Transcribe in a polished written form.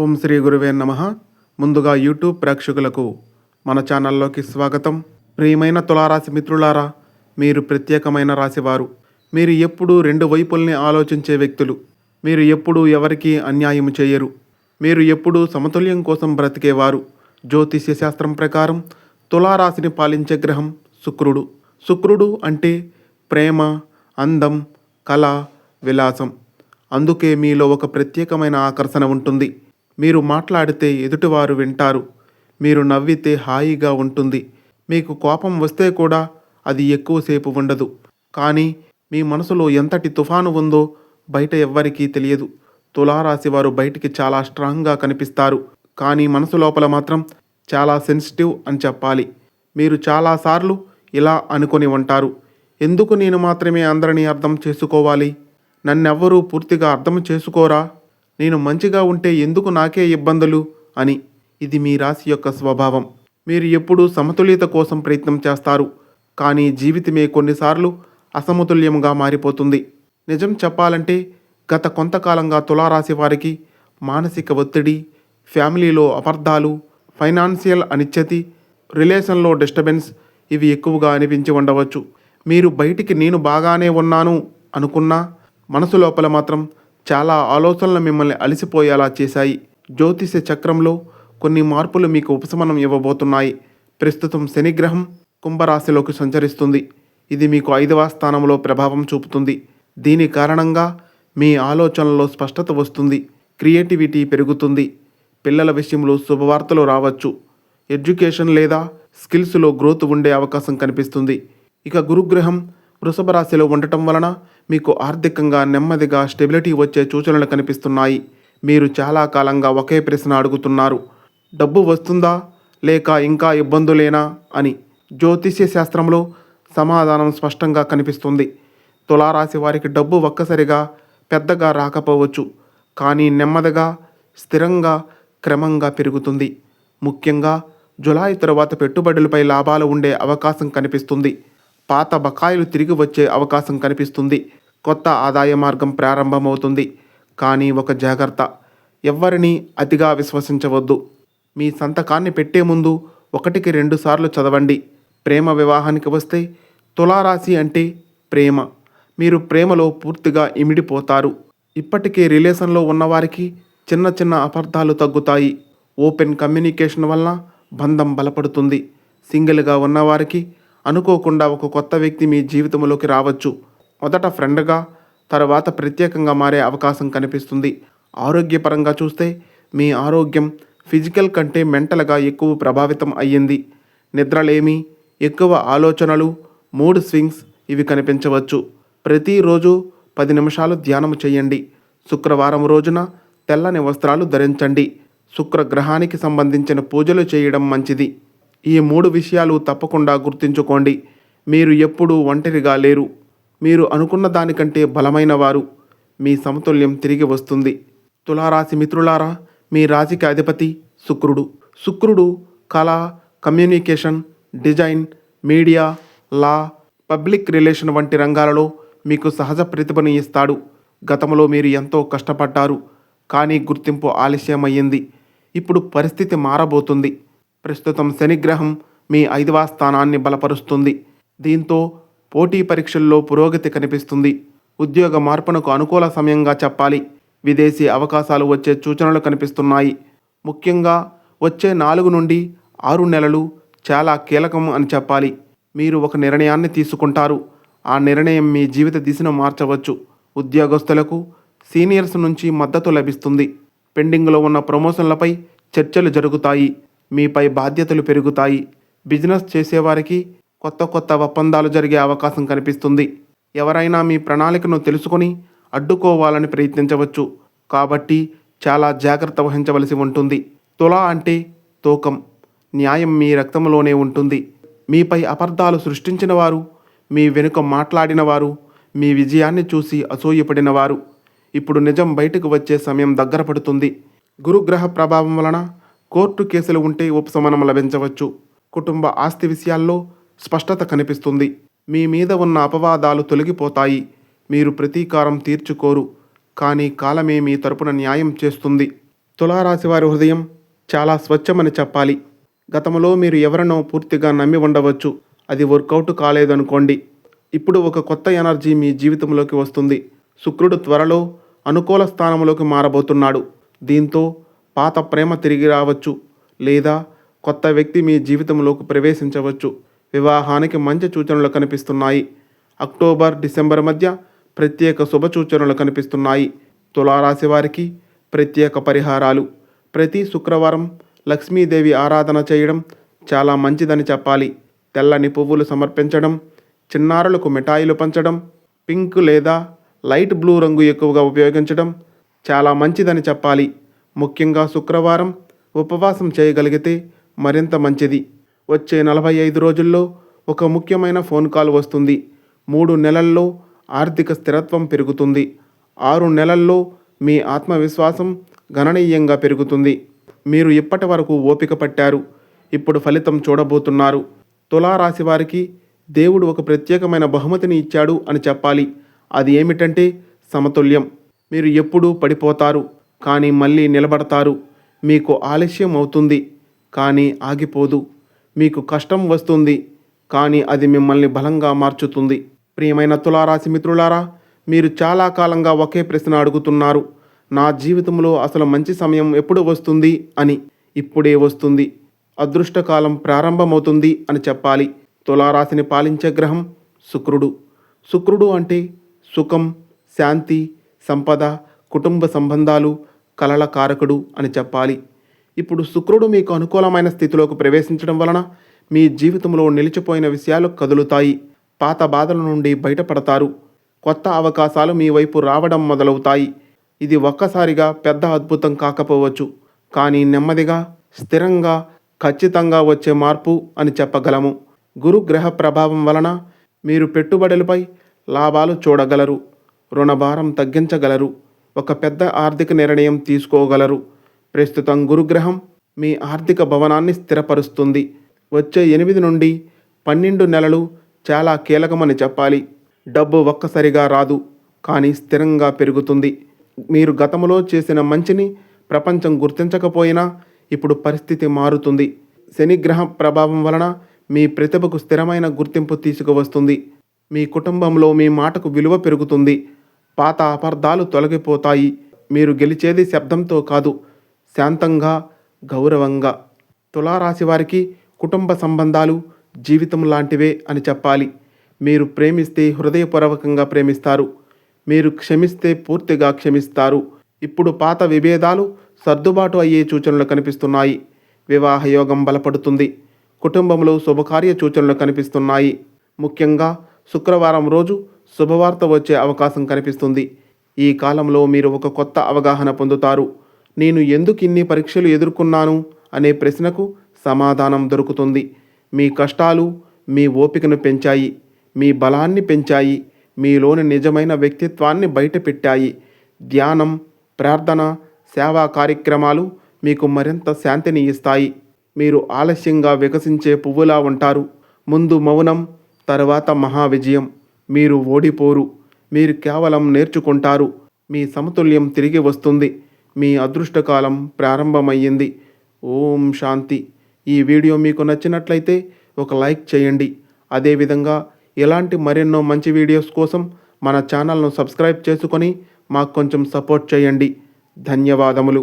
ఓం శ్రీ గురువే నమః. ముందుగా యూట్యూబ్ ప్రేక్షకులకు మన ఛానల్లోకి స్వాగతం. ప్రియమైన తులారాశి మిత్రులారా, మీరు ప్రత్యేకమైన రాశివారు. మీరు ఎప్పుడూ రెండు వైపుల్ని ఆలోచించే వ్యక్తులు. మీరు ఎప్పుడూ ఎవరికీ అన్యాయం చేయరు. మీరు ఎప్పుడూ సమతుల్యం కోసం బ్రతికేవారు. జ్యోతిష్య శాస్త్రం ప్రకారం తులారాశిని పాలించే గ్రహం శుక్రుడు. శుక్రుడు అంటే ప్రేమ, అందం, కళ, విలాసం. అందుకే మీలో ఒక ప్రత్యేకమైన ఆకర్షణ ఉంటుంది. మీరు మాట్లాడితే ఎదుటివారు వింటారు. మీరు నవ్వితే హాయిగా ఉంటుంది. మీకు కోపం వస్తే కూడా అది ఎక్కువసేపు ఉండదు. కానీ మీ మనసులో ఎంతటి తుఫాను ఉందో బయట ఎవ్వరికీ తెలియదు. తులారాశి వారు బయటికి చాలా స్ట్రాంగ్గా కనిపిస్తారు, కానీ మనసు లోపల మాత్రం చాలా సెన్సిటివ్ అని చెప్పాలి. మీరు చాలాసార్లు ఇలా అనుకొని ఉంటారు, ఎందుకు నేను మాత్రమే అందరినీ అర్థం చేసుకోవాలి? నన్నెవ్వరూ పూర్తిగా అర్థం చేసుకోరా? నేను మంచిగా ఉంటే ఎందుకు నాకే ఇబ్బందులు అని. ఇది మీ రాశి యొక్క స్వభావం. మీరు ఎప్పుడూ సమతుల్యత కోసం ప్రయత్నం చేస్తారు, కానీ జీవితమే కొన్నిసార్లు అసమతుల్యంగా మారిపోతుంది. నిజం చెప్పాలంటే గత కొంతకాలంగా తులారాశి వారికి మానసిక ఒత్తిడి, ఫ్యామిలీలో అపార్థాలు, ఫైనాన్షియల్ అనిశ్చితి, రిలేషన్లో డిస్టర్బెన్స్ ఇవి ఎక్కువగా అనిపించి ఉండవచ్చు. మీరు బయటికి నేను బాగానే ఉన్నాను అనుకున్నా మనసు లోపల మాత్రం చాలా ఆలోచనలు మిమ్మల్ని అలసిపోయేలా చేశాయి. జ్యోతిష చక్రంలో కొన్ని మార్పులు మీకు ఉపశమనం ఇవ్వబోతున్నాయి. ప్రస్తుతం శనిగ్రహం కుంభరాశిలోకి సంచరిస్తుంది. ఇది మీకు 5వ స్థానంలో ప్రభావం చూపుతుంది. దీని కారణంగా మీ ఆలోచనలో స్పష్టత వస్తుంది, క్రియేటివిటీ పెరుగుతుంది. పిల్లల విషయంలో శుభవార్తలు రావచ్చు. ఎడ్యుకేషన్ లేదా స్కిల్స్లో గ్రోత్ ఉండే అవకాశం కనిపిస్తుంది. ఇక గురుగ్రహం వృషభ రాశిలో ఉండటం వలన మీకు ఆర్థికంగా నెమ్మదిగా స్టెబిలిటీ వచ్చే సూచనలు కనిపిస్తున్నాయి. మీరు చాలా కాలంగా ఒకే ప్రశ్న అడుగుతున్నారు, డబ్బు వస్తుందా లేక ఇంకా ఇబ్బందులేనా అని. జ్యోతిష్య శాస్త్రంలో సమాధానం స్పష్టంగా కనిపిస్తుంది. తులారాశి వారికి డబ్బు ఒక్కసారిగా పెద్దగా రాకపోవచ్చు, కానీ నెమ్మదిగా, స్థిరంగా, క్రమంగా పెరుగుతుంది. ముఖ్యంగా జులై తరువాత పెట్టుబడులపై లాభాలు ఉండే అవకాశం కనిపిస్తుంది. పాత బకాయిలు తిరిగి వచ్చే అవకాశం కనిపిస్తుంది. కొత్త ఆదాయ మార్గం ప్రారంభమవుతుంది. కానీ ఒక జాగ్రత్త, ఎవ్వరినీ అతిగా విశ్వసించవద్దు. మీ సంతకాన్ని పెట్టే ముందు 1-2 సార్లు చదవండి. ప్రేమ వివాహానికి వస్తే తులారాశి అంటే ప్రేమ. మీరు ప్రేమలో పూర్తిగా ఇమిడిపోతారు. ఇప్పటికే రిలేషన్లో ఉన్నవారికి చిన్న చిన్న అపార్థాలు తగ్గుతాయి. ఓపెన్ కమ్యూనికేషన్ వల్ల బంధం బలపడుతుంది. సింగిల్గా ఉన్నవారికి అనుకోకుండా ఒక కొత్త వ్యక్తి మీ జీవితంలోకి రావచ్చు. మొదట ఫ్రెండ్గా, తర్వాత ప్రత్యేకంగా మారే అవకాశం కనిపిస్తుంది. ఆరోగ్యపరంగా చూస్తే మీ ఆరోగ్యం ఫిజికల్ కంటే మెంటల్గా ఎక్కువ ప్రభావితం అయ్యింది. నిద్రలేమి, ఎక్కువ ఆలోచనలు, మూడ్ స్వింగ్స్ ఇవి కనిపించవచ్చు. ప్రతిరోజు 10 నిమిషాలు ధ్యానం చేయండి. శుక్రవారం రోజున తెల్లని వస్త్రాలు ధరించండి. శుక్రగ్రహానికి సంబంధించిన పూజలు చేయడం మంచిది. ఈ 3 విషయాలు తప్పకుండా గుర్తుంచుకోండి. మీరు ఎప్పుడూ ఒంటరిగా లేరు. మీరు అనుకున్న దానికంటే బలమైన వారు. మీ సమతుల్యం తిరిగి వస్తుంది. తులారాశి మిత్రులారా, మీ రాశికి అధిపతి శుక్రుడు. శుక్రుడు కళ, కమ్యూనికేషన్, డిజైన్, మీడియా, లా, పబ్లిక్ రిలేషన్ వంటి రంగాలలో మీకు సహజ ప్రతిభను ఇస్తాడు. గతంలో మీరు ఎంతో కష్టపడ్డారు, కానీ గుర్తింపు ఆలస్యమయ్యింది. ఇప్పుడు పరిస్థితి మారబోతుంది. ప్రస్తుతం శనిగ్రహం మీ 5వ స్థానాన్ని బలపరుస్తుంది. దీంతో పోటీ పరీక్షల్లో పురోగతి కనిపిస్తుంది. ఉద్యోగ మార్పునకు అనుకూల సమయంగా చెప్పాలి. విదేశీ అవకాశాలు వచ్చే సూచనలు కనిపిస్తున్నాయి. ముఖ్యంగా వచ్చే 4 నుండి 6 నెలలు చాలా కీలకం అని చెప్పాలి. మీరు ఒక నిర్ణయాన్ని తీసుకుంటారు. ఆ నిర్ణయం మీ జీవిత దిశను మార్చవచ్చు. ఉద్యోగస్తులకు సీనియర్స్ నుంచి మద్దతు లభిస్తుంది. పెండింగ్లో ఉన్న ప్రమోషన్లపై చర్చలు జరుగుతాయి. మీపై బాధ్యతలు పెరుగుతాయి. బిజినెస్ చేసేవారికి కొత్త ఒప్పందాలు జరిగే అవకాశం కనిపిస్తుంది. ఎవరైనా మీ ప్రణాళికను తెలుసుకొని అడ్డుకోవాలని ప్రయత్నించవచ్చు. కాబట్టి చాలా జాగ్రత్త వహించవలసి ఉంటుంది. తులా అంటే తూకం. న్యాయం మీ రక్తంలోనే ఉంటుంది. మీపై అపార్థాలు సృష్టించిన వారు, మీ వెనుక మాట్లాడిన వారు, మీ విజయాన్ని చూసి అసూయపడిన వారు, ఇప్పుడు నిజం బయటకు వచ్చే సమయం దగ్గర పడుతుంది. గురుగ్రహ ప్రభావం వలన కోర్టు కేసులు ఉంటే ఉపశమనం లభించవచ్చు. కుటుంబ ఆస్తి విషయాల్లో స్పష్టత కనిపిస్తుంది. మీ మీద ఉన్న అపవాదాలు తొలగిపోతాయి. మీరు ప్రతీకారం తీర్చుకోరు, కానీ కాలమే మీ తరపున న్యాయం చేస్తుంది. తులారాశి వారి హృదయం చాలా స్వచ్ఛమని చెప్పాలి. గతంలో మీరు ఎవరినో పూర్తిగా నమ్మి ఉండవచ్చు. అది వర్కౌట్ కాలేదనుకోండి. ఇప్పుడు ఒక కొత్త ఎనర్జీ మీ జీవితంలోకి వస్తుంది. శుక్రుడు త్వరలో అనుకూల స్థానంలోకి మారబోతున్నాడు. దీంతో పాత ప్రేమ తిరిగి రావచ్చు, లేదా కొత్త వ్యక్తి మీ జీవితంలోకి ప్రవేశించవచ్చు. వివాహానికి మంచి సూచనలు కనిపిస్తున్నాయి. అక్టోబర్, డిసెంబర్ మధ్య ప్రత్యేక శుభ సూచనలు కనిపిస్తున్నాయి. తులారాశి వారికి ప్రత్యేక పరిహారాలు. ప్రతి శుక్రవారం లక్ష్మీదేవి ఆరాధన చేయడం చాలా మంచిదని చెప్పాలి. తెల్లని పువ్వులు సమర్పించడం, చిన్నారులకు మిఠాయిలు పంచడం, పింక్ లేదా లైట్ బ్లూ రంగు ఎక్కువగా ఉపయోగించడం చాలా మంచిదని చెప్పాలి. ముఖ్యంగా శుక్రవారం ఉపవాసం చేయగలిగితే మరింత మంచిది. వచ్చే 45 రోజుల్లో ఒక ముఖ్యమైన ఫోన్ కాల్ వస్తుంది. 3 నెలల్లో ఆర్థిక స్థిరత్వం పెరుగుతుంది. 6 నెలల్లో మీ ఆత్మవిశ్వాసం గణనీయంగా పెరుగుతుంది. మీరు ఇప్పటి వరకు ఓపిక పట్టారు, ఇప్పుడు ఫలితం చూడబోతున్నారు. తులారాశి వారికి దేవుడు ఒక ప్రత్యేకమైన బహుమతిని ఇచ్చాడు అని చెప్పాలి. అది ఏమిటంటే సమతుల్యం. మీరు ఎప్పుడూ పడిపోతారు, కానీ మళ్ళీ నిలబడతారు. మీకు ఆలస్యం అవుతుంది, కానీ ఆగిపోదు. మీకు కష్టం వస్తుంది, కానీ అది మిమ్మల్ని బలంగా మార్చుతుంది. ప్రియమైన తులారాశి మిత్రులారా, మీరు చాలా కాలంగా ఒకే ప్రశ్న అడుగుతున్నారు. నా జీవితంలో అసలు మంచి సమయం ఎప్పుడు వస్తుంది అని. ఇప్పుడే వస్తుంది. అదృష్టకాలం ప్రారంభమవుతుంది అని చెప్పాలి. తులారాశిని పాలించే గ్రహం శుక్రుడు. శుక్రుడు అంటే సుఖం, శాంతి, సంపద, కుటుంబ సంబంధాలు, కలల కారకుడు అని చెప్పాలి. ఇప్పుడు శుక్రుడు మీకు అనుకూలమైన స్థితిలోకి ప్రవేశించడం వలన మీ జీవితంలో నిలిచిపోయిన విషయాలు కదులుతాయి. పాత బాధల నుండి బయటపడతారు. కొత్త అవకాశాలు మీ వైపు రావడం మొదలవుతాయి. ఇది ఒక్కసారిగా పెద్ద అద్భుతం కాకపోవచ్చు, కానీ నెమ్మదిగా, స్థిరంగా, ఖచ్చితంగా వచ్చే మార్పు అని చెప్పగలము. గురుగ్రహ ప్రభావం వలన మీరు పెట్టుబడులపై లాభాలు చూడగలరు. రుణభారం తగ్గించగలరు. ఒక పెద్ద ఆర్థిక నిర్ణయం తీసుకోగలరు. ప్రస్తుతం గురుగ్రహం మీ ఆర్థిక భవనాన్ని స్థిరపరుస్తుంది. వచ్చే 8 నుండి 12 నెలలు చాలా కీలకమని చెప్పాలి. డబ్బు ఒక్కసారిగా రాదు, కానీ స్థిరంగా పెరుగుతుంది. మీరు గతంలో చేసిన మంచిని ప్రపంచం గుర్తించకపోయినా ఇప్పుడు పరిస్థితి మారుతుంది. శనిగ్రహ ప్రభావం వలన మీ ప్రతిభకు స్థిరమైన గుర్తింపు తీసుకువస్తుంది. మీ కుటుంబంలో మీ మాటకు విలువ పెరుగుతుంది. పాత అపార్థాలు తొలగిపోతాయి. మీరు గెలిచేది శబ్దంతో కాదు, శాంతంగా, గౌరవంగా. తులారాశి వారికి కుటుంబ సంబంధాలు జీవితం లాంటివే అని చెప్పాలి. మీరు ప్రేమిస్తే హృదయపూర్వకంగా ప్రేమిస్తారు. మీరు క్షమిస్తే పూర్తిగా క్షమిస్తారు. ఇప్పుడు పాత విభేదాలు సర్దుబాటు అయ్యే సూచనలు కనిపిస్తున్నాయి. వివాహ యోగం బలపడుతుంది. కుటుంబంలో శుభకార్య సూచనలు కనిపిస్తున్నాయి. ముఖ్యంగా శుక్రవారం రోజు శుభవార్త వచ్చే అవకాశం కనిపిస్తుంది. ఈ కాలంలో మీరు ఒక కొత్త అవగాహన పొందుతారు. నేను ఎందుకు ఇన్ని పరీక్షలు ఎదుర్కొన్నాను అనే ప్రశ్నకు సమాధానం దొరుకుతుంది. మీ కష్టాలు మీ ఓపికను పెంచాయి, మీ బలాన్ని పెంచాయి, మీలోని నిజమైన వ్యక్తిత్వాన్ని బయటపెట్టాయి. ధ్యానం, ప్రార్థన, సేవా కార్యక్రమాలు మీకు మరింత శాంతిని ఇస్తాయి. మీరు ఆలస్యంగా వికసించే పువ్వులా ఉంటారు. ముందు మౌనం, తర్వాత మహావిజయం. మీరు ఓడిపోరు, మీరు కేవలం నేర్చుకుంటారు. మీ సమతుల్యం తిరిగి వస్తుంది. మీ అదృష్టకాలం ప్రారంభమయ్యింది. ఓం శాంతి. ఈ వీడియో మీకు నచ్చినట్లయితే ఒక లైక్ చేయండి. అదేవిధంగా ఇలాంటి మరెన్నో మంచి వీడియోస్ కోసం మన ఛానల్ను సబ్స్క్రైబ్ చేసుకొని మాకు కొంచెం సపోర్ట్ చేయండి. ధన్యవాదములు.